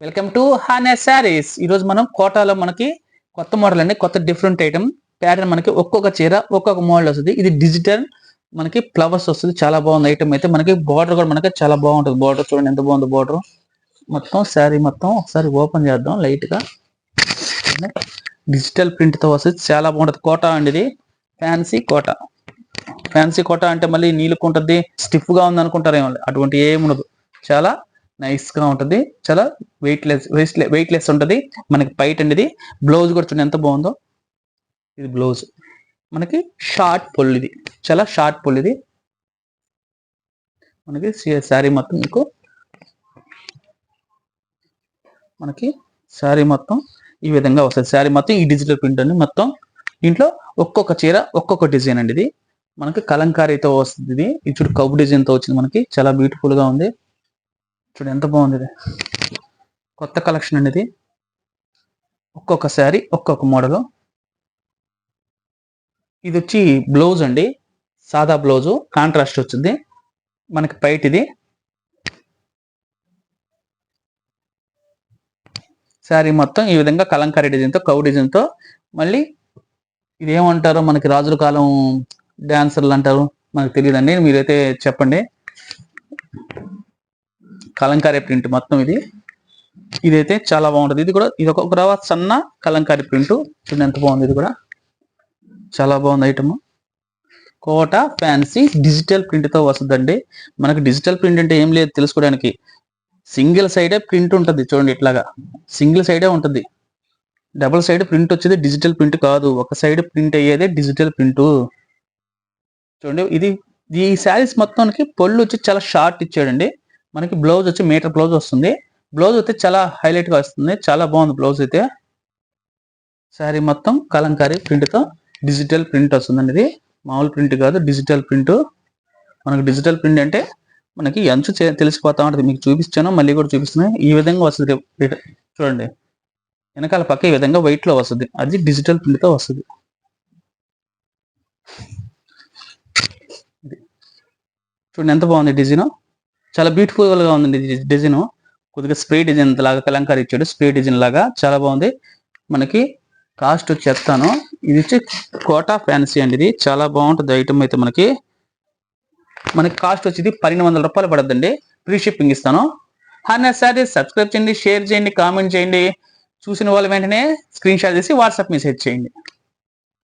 Welcome to హానే saris. ఈరోజు మనం కోటాలో మనకి కొత్త మోడల్ అండి, కొత్త డిఫరెంట్ ఐటమ్ ప్యాటర్న్. మనకి ఒక్కొక్క చీర ఒక్కొక్క మోడల్ వస్తుంది. ఇది డిజిటల్ మనకి ఫ్లవర్స్ వస్తుంది. చాలా బాగుంది ఐటమ్ అయితే. మనకి బార్డర్ కూడా మనకి చాలా బాగుంటుంది. బార్డర్ చూడండి ఎంత బాగుంది బార్డర్. మొత్తం శారీ మొత్తం ఒకసారి ఓపెన్ చేద్దాం లైట్ గా. డిజిటల్ ప్రింట్ తో వస్తుంది, చాలా బాగుంటుంది. కోటా అండి ఇది, ఫ్యాన్సీ కోటా. ఫ్యాన్సీ కోటా అంటే మళ్ళీ నీళ్ళకుంటుంది, స్టిఫ్ గా ఉంది అనుకుంటారేమో, అటువంటి ఏమి ఉండదు. చాలా నైస్ గా ఉంటుంది, చాలా వెయిట్ లెస్ ఉంటుంది. మనకి పైట్ అండి ఇది. బ్లౌజ్ కూడా చూడండి ఎంత బాగుందో. ఇది బ్లౌజ్ మనకి షార్ట్ పొల్, ఇది చాలా షార్ట్ పొల్. ఇది మనకి శారీ మొత్తం మీకు మనకి శారీ మొత్తం ఈ విధంగా వస్తుంది. శారీ మొత్తం ఈ డిజిటల్ ప్రింట్ అండి మొత్తం. దీంట్లో ఒక్కొక్క చీర ఒక్కొక్క డిజైన్ అండి. ఇది మనకి కలంకారీతో వస్తుంది. ఇది చూడు కబు డిజైన్ తో వచ్చింది, మనకి చాలా బ్యూటిఫుల్ గా ఉంది. చూడు ఎంత బాగుంది. ఇది కొత్త కలెక్షన్ అండి. ఇది ఒక్కొక్క శారీ ఒక్కొక్క మోడల్. ఇది వచ్చి బ్లౌజ్ అండి, సాదా బ్లౌజు, కాంట్రాస్ట్ వచ్చింది మనకి పైట్. ఇది శారీ మొత్తం ఈ విధంగా కలంకారీ డిజైన్తో, కౌ డిజైన్తో. మళ్ళీ ఇది ఏమంటారో, మనకి రాజుల కాలం డాన్సర్లు అంటారు, మనకు తెలియదండి, మీరైతే చెప్పండి. కలంకారీ ప్రింట్ మొత్తం ఇది. ఇదైతే చాలా బాగుంటుంది. ఇది కూడా ఇది ఒక రవ సన్న కలంకారీ ప్రింట్. చూడండి ఎంత బాగుంది. ఇది కూడా చాలా బాగుంది ఐటమ్. కోట ఫ్యాన్సీ డిజిటల్ ప్రింట్ తో వస్తుందండి. మనకి డిజిటల్ ప్రింట్ అంటే ఏం లేదు తెలుసుకోవడానికి. సింగిల్ సైడే ప్రింట్ ఉంటుంది చూడండి, ఇట్లాగా సింగిల్ సైడే ఉంటుంది. డబుల్ సైడ్ ప్రింట్ వచ్చేది డిజిటల్ ప్రింట్ కాదు, ఒక సైడ్ ప్రింట్ అయ్యేదే డిజిటల్ ప్రింట్. చూడండి ఇది ఈ శారీస్ మొత్తానికి పొల్లు వచ్చి చాలా షార్ట్ ఇచ్చాడండి. మనకి బ్లౌజ్ వచ్చి మీటర్ బ్లౌజ్ వస్తుంది. బ్లౌజ్ అయితే చాలా హైలైట్ గా వస్తుంది, చాలా బాగుంది బ్లౌజ్ అయితే. శారీ మొత్తం కలంకారీ ప్రింట్ తో డిజిటల్ ప్రింట్ వస్తుందండి. ఇది మామూలు ప్రింట్ కాదు, డిజిటల్ ప్రింట్. మనకి డిజిటల్ ప్రింట్ అంటే మనకి అంచు తెలిసిపోతా ఉంటుంది. మీకు చూపిస్తాను, మళ్ళీ కూడా చూపిస్తున్నాను. ఈ విధంగా వస్తుంది చూడండి, వెనకాల పక్క ఈ విధంగా వైట్ లో వస్తుంది. అది డిజిటల్ ప్రింట్ తో వస్తుంది. చూడండి ఎంత బాగుంది డిజైన్, చాలా బ్యూటిఫుల్ గా ఉంది డిజైన్. కొద్దిగా స్ప్రే డిజైన్ లాగా కలంకారీ ఇచ్చాడు, స్ప్రే డిజైన్ లాగా చాలా బాగుంది. మనకి కాస్ట్ వచ్చి చెప్తాను. ఇది వచ్చి కోటా ఫ్యాన్సీ అండి. ఇది చాలా బాగుంటుంది ఐటమ్ అయితే. మనకి కాస్ట్ వచ్చేది 1200 రూపాయలు పడద్దండి. ఫ్రీ షిప్పింగ్ ఇస్తాను. హానే శారీస్ సబ్స్క్రైబ్ చేయండి, షేర్ చేయండి, కామెంట్ చేయండి. చూసిన వాళ్ళు వెంటనే స్క్రీన్ షాట్ చేసి వాట్సాప్ మెసేజ్ చేయండి.